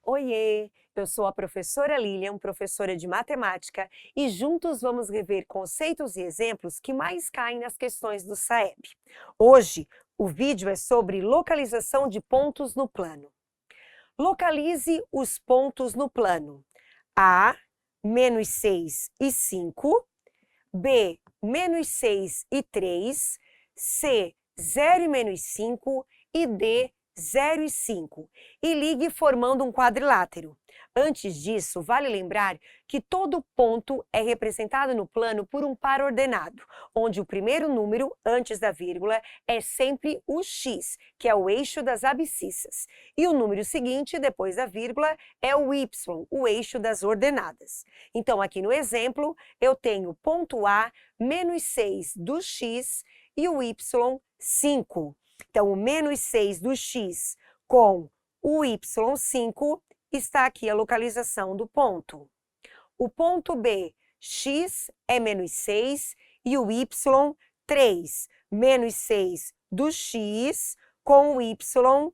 Oiê! Eu sou a professora Lilian, professora de matemática, e juntos vamos rever conceitos e exemplos que mais caem nas questões do SAEB. Hoje, o vídeo é sobre localização de pontos no plano. Localize os pontos no plano. A, menos 6 e 5. B, menos 6 e 3. C, 0 e menos 5. E D, 0 e 5. E ligue formando um quadrilátero. Antes disso, vale lembrar que todo ponto é representado no plano por um par ordenado, onde o primeiro número, antes da vírgula, é sempre o x, que é o eixo das abscissas. E o número seguinte, depois da vírgula, é o y, o eixo das ordenadas. Então, aqui no exemplo, eu tenho ponto A, menos 6 do x e o y, 5. Então, o menos 6 do x com o y, 5, está aqui a localização do ponto. O ponto B, x é menos 6 e o y, 3. Menos 6 do x com o y,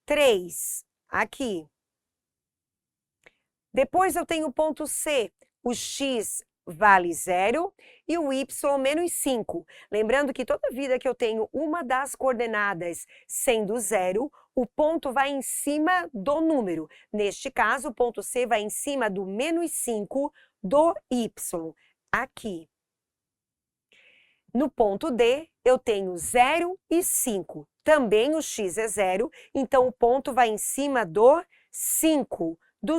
3. Aqui. Depois eu tenho o ponto C. O x vale 0 e o y menos 5. Lembrando que toda vida que eu tenho uma das coordenadas sendo 0, o ponto vai em cima do número. Neste caso, o ponto C vai em cima do menos 5 do y, aqui. No ponto D, eu tenho 0 e 5. Também o x é 0, então o ponto vai em cima do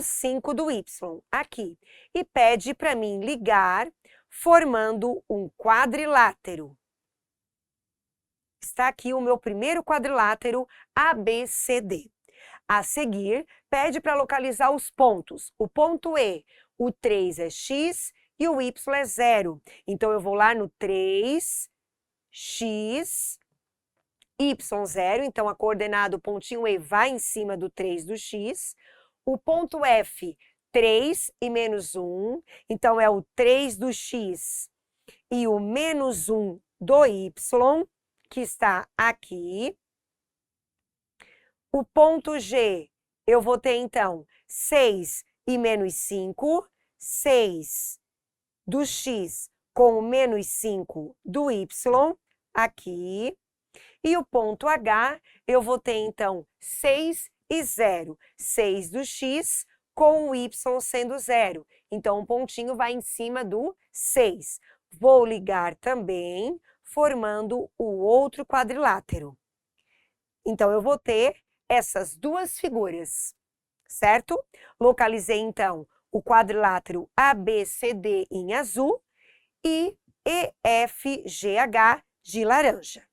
5 do y, aqui. E pede para mim ligar formando um quadrilátero. Está aqui o meu primeiro quadrilátero ABCD. A seguir, pede para localizar os pontos. O ponto E, o 3 é x e o y é 0. Então, eu vou lá no 3, x, y, 0. Então, a coordenada, o pontinho E, vai em cima do 3 do x. O ponto F, 3 e menos 1. Então, é o 3 do x e o menos 1 do y, que está aqui. O ponto G, eu vou ter, então, 6 e menos 5, 6 do x com o menos 5 do y, aqui. E o ponto H, eu vou ter, então, 6 e 0, 6 do x com o y sendo 0. Então, o pontinho vai em cima do 6. Vou ligar também, formando o outro quadrilátero. Então, eu vou ter essas duas figuras, certo? Localizei, então, o quadrilátero ABCD em azul e EFGH de laranja.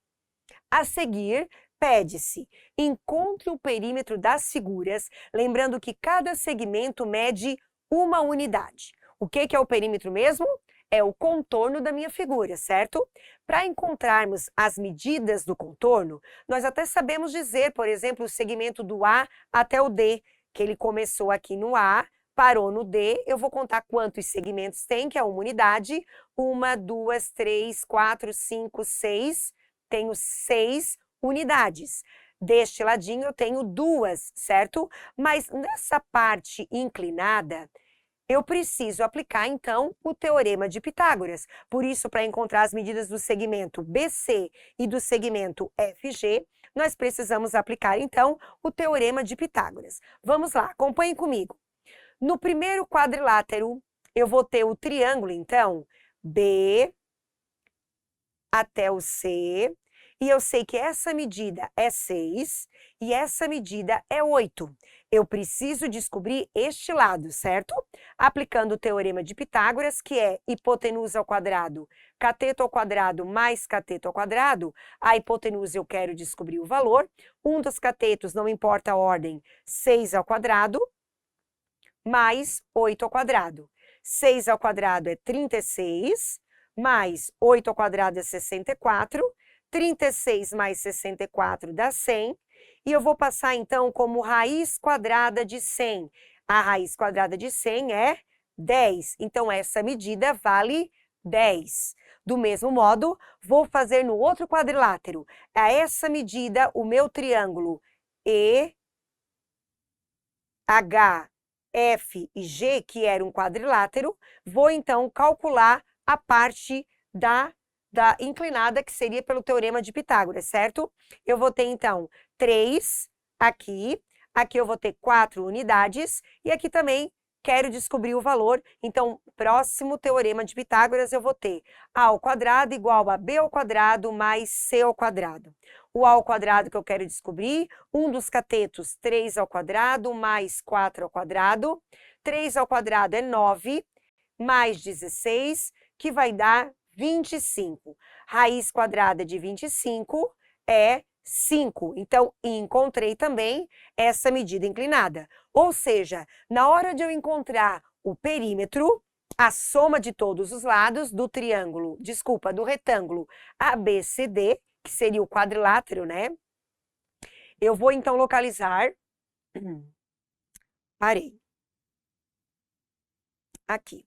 A seguir, pede-se, encontre o perímetro das figuras, lembrando que cada segmento mede uma unidade. O que é o perímetro mesmo? É o contorno da minha figura, certo? Para encontrarmos as medidas do contorno, nós até sabemos dizer, por exemplo, o segmento do A até o D, que ele começou aqui no A, parou no D, eu vou contar quantos segmentos tem, que é uma unidade. 1, 2, 3, 4, 5, 6, tenho 6 unidades. Deste ladinho eu tenho 2, certo? Mas nessa parte inclinada, eu preciso aplicar, então, o teorema de Pitágoras. Por isso, para encontrar as medidas do segmento BC e do segmento FG, nós precisamos aplicar, então, o teorema de Pitágoras. Vamos lá, acompanhem comigo. No primeiro quadrilátero, eu vou ter o triângulo, então, B até o C, e eu sei que essa medida é 6 e essa medida é 8. Eu preciso descobrir este lado, certo? Aplicando o teorema de Pitágoras, que é hipotenusa ao quadrado, cateto ao quadrado mais cateto ao quadrado. A hipotenusa eu quero descobrir o valor. Um dos catetos, não importa a ordem, 6 ao quadrado, mais 8 ao quadrado. 6 ao quadrado é 36, mais 8 ao quadrado é 64. 36 mais 64 dá 100, e eu vou passar, então, como raiz quadrada de 100. A raiz quadrada de 100 é 10, então essa medida vale 10. Do mesmo modo, vou fazer no outro quadrilátero. A essa medida, o meu triângulo EHF e G, que era um quadrilátero, vou então calcular a parte da inclinada, que seria pelo teorema de Pitágoras, certo? Eu vou ter, então, 3 aqui eu vou ter 4 unidades, e aqui também quero descobrir o valor, então, próximo teorema de Pitágoras, eu vou ter a ao quadrado igual a b ao quadrado mais c ao quadrado. O a ao quadrado que eu quero descobrir, um dos catetos, 3 ao quadrado mais 4 ao quadrado. 3 ao quadrado é 9, mais 16, que vai dar 25. Raiz quadrada de 25 é 5. Então, encontrei também essa medida inclinada. Ou seja, na hora de eu encontrar o perímetro, a soma de todos os lados do do retângulo ABCD, que seria o quadrilátero, né? Eu vou, então, localizar... Parei. Aqui.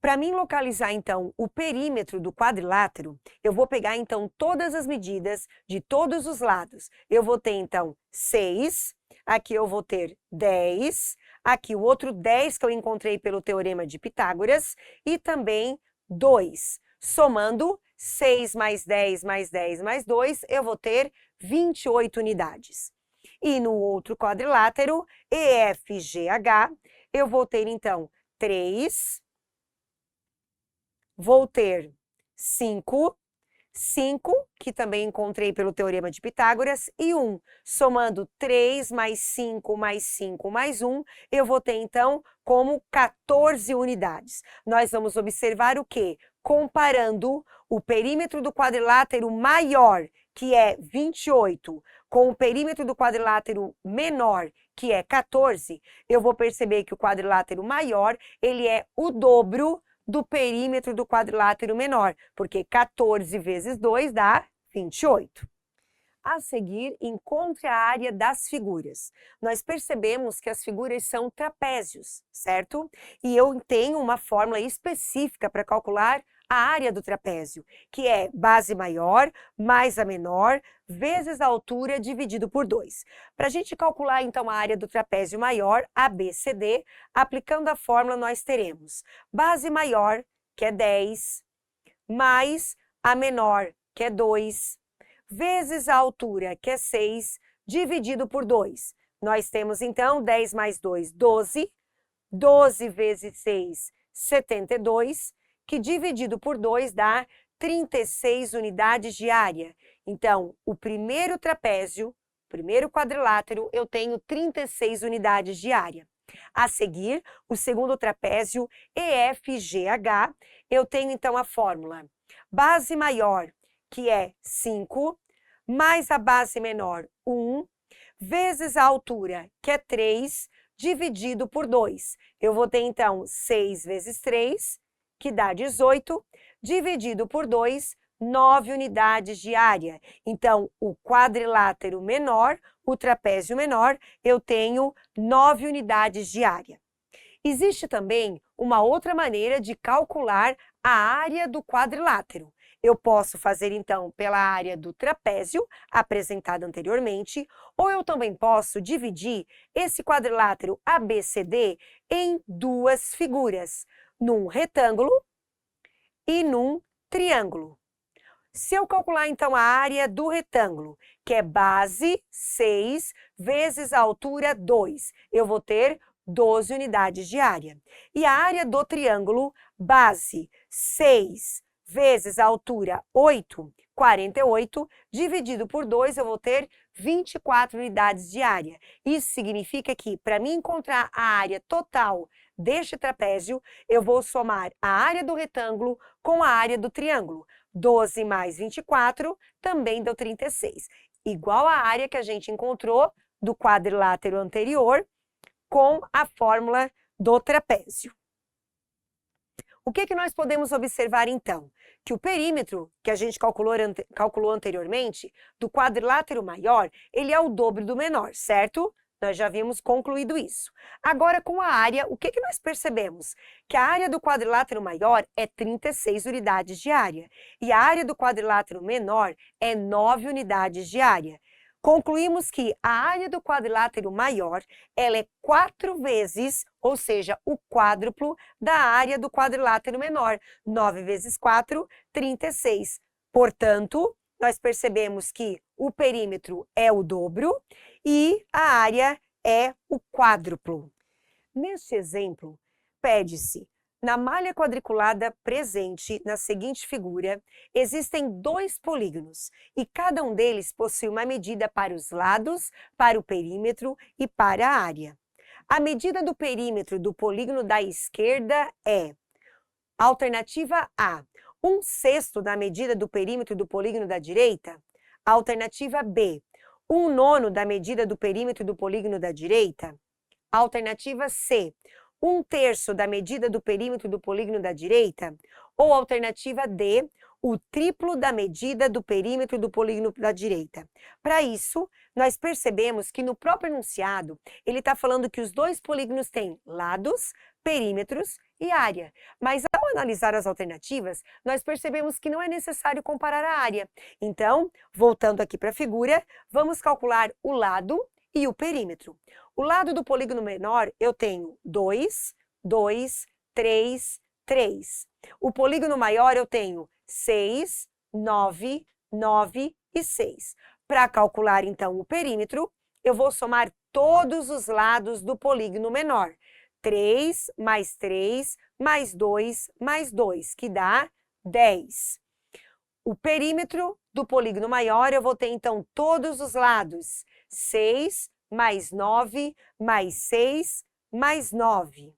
Para mim localizar, então, o perímetro do quadrilátero, eu vou pegar, então, todas as medidas de todos os lados. Eu vou ter, então, 6, aqui eu vou ter 10, aqui o outro 10 que eu encontrei pelo teorema de Pitágoras, e também 2. Somando 6 mais 10 mais 10 mais 2, eu vou ter 28 unidades. E no outro quadrilátero, EFGH, eu vou ter, então, 3... Vou ter 5, que também encontrei pelo teorema de Pitágoras, e 1. Somando 3 mais 5 mais 5 mais 1, eu vou ter, então, como 14 unidades. Nós vamos observar o quê? Comparando o perímetro do quadrilátero maior, que é 28, com o perímetro do quadrilátero menor, que é 14, eu vou perceber que o quadrilátero maior, ele é o dobro do perímetro do quadrilátero menor, porque 14 vezes 2 dá 28. A seguir, encontre a área das figuras. Nós percebemos que as figuras são trapézios, certo? E eu tenho uma fórmula específica para calcular a área do trapézio, que é base maior mais a menor vezes a altura dividido por 2. Para a gente calcular, então, a área do trapézio maior, ABCD, aplicando a fórmula, nós teremos base maior, que é 10, mais a menor, que é 2, vezes a altura, que é 6, dividido por 2. Nós temos, então, 10 mais 2, 12. 12 vezes 6, 72, que dividido por 2 dá 36 unidades de área. Então, o primeiro trapézio, primeiro quadrilátero, eu tenho 36 unidades de área. A seguir, o segundo trapézio, EFGH, eu tenho, então, a fórmula base maior, que é 5, mais a base menor, 1, vezes a altura, que é 3, dividido por 2. Eu vou ter, então, 6 vezes 3, que dá 18, dividido por 2, 9 unidades de área. Então, o quadrilátero menor, o trapézio menor, eu tenho 9 unidades de área. Existe também uma outra maneira de calcular a área do quadrilátero. Eu posso fazer, então, pela área do trapézio, apresentada anteriormente, ou eu também posso dividir esse quadrilátero ABCD em duas figuras, num retângulo e num triângulo. Se eu calcular, então, a área do retângulo, que é base 6 vezes a altura 2, eu vou ter 12 unidades de área. E a área do triângulo, base 6 vezes a altura 8, 48, dividido por 2, eu vou ter 24 unidades de área. Isso significa que, para mim encontrar a área total deste trapézio, eu vou somar a área do retângulo com a área do triângulo. 12 mais 24 também deu 36, igual a área que a gente encontrou do quadrilátero anterior com a fórmula do trapézio. O que nós podemos observar, então? Que o perímetro que a gente calculou anteriormente, do quadrilátero maior, ele é o dobro do menor, certo? Nós já havíamos concluído isso. Agora, com a área, o que nós percebemos? Que a área do quadrilátero maior é 36 unidades de área e a área do quadrilátero menor é 9 unidades de área. Concluímos que a área do quadrilátero maior ela é 4 vezes, ou seja, o quádruplo da área do quadrilátero menor. 9 vezes 4, 36. Portanto, nós percebemos que o perímetro é o dobro e a área é o quádruplo. Neste exemplo, pede-se, na malha quadriculada presente na seguinte figura, existem 2 polígonos e cada um deles possui uma medida para os lados, para o perímetro e para a área. A medida do perímetro do polígono da esquerda é, alternativa A, 1/6 da medida do perímetro do polígono da direita. Alternativa B, 1/9 da medida do perímetro do polígono da direita. Alternativa C, 1/3 da medida do perímetro do polígono da direita. Ou alternativa D, o triplo da medida do perímetro do polígono da direita. Para isso, nós percebemos que no próprio enunciado, ele está falando que os 2 polígonos têm lados, perímetros e área. Mas ao analisar as alternativas, nós percebemos que não é necessário comparar a área. Então, voltando aqui para a figura, vamos calcular o lado e o perímetro. O lado do polígono menor eu tenho 2, 2, 3, 3. O polígono maior eu tenho 6, 9, 9 e 6. Para calcular, então, o perímetro, eu vou somar todos os lados do polígono menor. 3 mais 3 mais 2 mais 2, que dá 10. O perímetro do polígono maior, eu vou ter, então, todos os lados. 6 mais 9 mais 6 mais 9.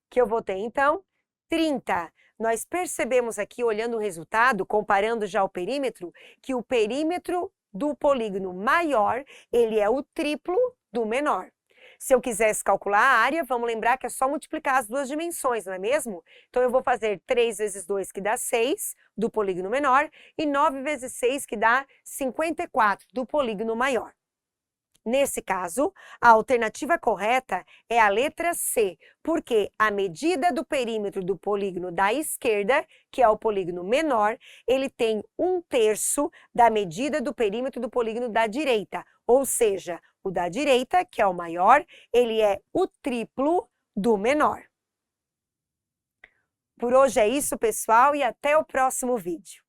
Que eu vou ter, então, 30. Nós percebemos aqui, olhando o resultado, comparando já o perímetro, que o perímetro do polígono maior, ele é o triplo do menor. Se eu quisesse calcular a área, vamos lembrar que é só multiplicar as 2 dimensões, não é mesmo? Então, eu vou fazer 3 vezes 2, que dá 6, do polígono menor, e 9 vezes 6, que dá 54, do polígono maior. Nesse caso, a alternativa correta é a letra C, porque a medida do perímetro do polígono da esquerda, que é o polígono menor, ele tem 1/3 da medida do perímetro do polígono da direita, ou seja, o da direita, que é o maior, ele é o triplo do menor. Por hoje é isso, pessoal, e até o próximo vídeo.